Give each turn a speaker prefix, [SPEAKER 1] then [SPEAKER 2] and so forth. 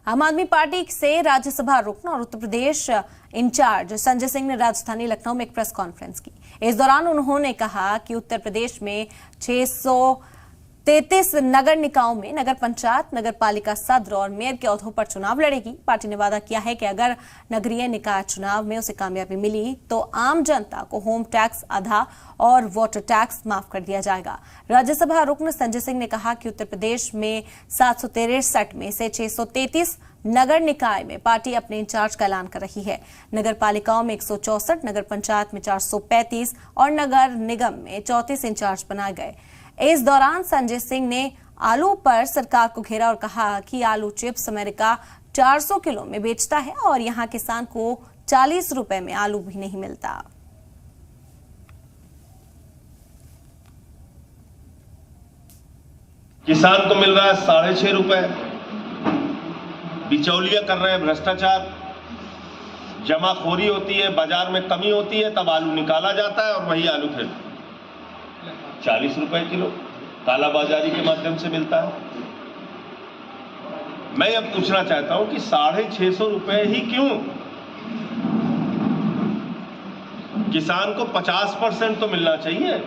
[SPEAKER 1] आम आदमी पार्टी से राज्यसभा रुकन और उत्तर प्रदेश इंचार्ज संजय सिंह ने राजधानी लखनऊ में एक प्रेस कॉन्फ्रेंस की। इस दौरान उन्होंने कहा कि उत्तर प्रदेश में 633 नगर निकायों में नगर पंचायत, नगर पालिका सदर और मेयर के ओहदों पर चुनाव लड़ेगी। पार्टी ने वादा किया है कि अगर नगरीय निकाय चुनाव में उसे कामयाबी मिली तो आम जनता को होम टैक्स आधा और वाटर टैक्स माफ कर दिया जाएगा। राज्यसभा रुकन संजय सिंह ने कहा कि उत्तर प्रदेश में 763 में से 633 नगर निकाय में पार्टी अपने इंचार्ज का ऐलान कर रही है। नगर पालिकाओं में 164, नगर पंचायत में 435 और नगर निगम में 34 इंचार्ज बनाए गए। इस दौरान संजय सिंह ने आलू पर सरकार को घेरा और कहा कि आलू चिप्स अमेरिका 400 किलो में बेचता है और यहां किसान को 40 रुपए में आलू भी नहीं मिलता।
[SPEAKER 2] किसान को मिल रहा है 6.5 रुपए, बिचौलिया कर रहे हैं, भ्रष्टाचार, जमाखोरी होती है, बाजार में कमी होती है, तब आलू निकाला जाता है और वही आलू फिर 40 रुपए किलो कालाबाजारी के माध्यम से मिलता है। मैं अब पूछना चाहता हूं कि 650 रुपए ही क्यों? किसान को 50% तो मिलना चाहिए।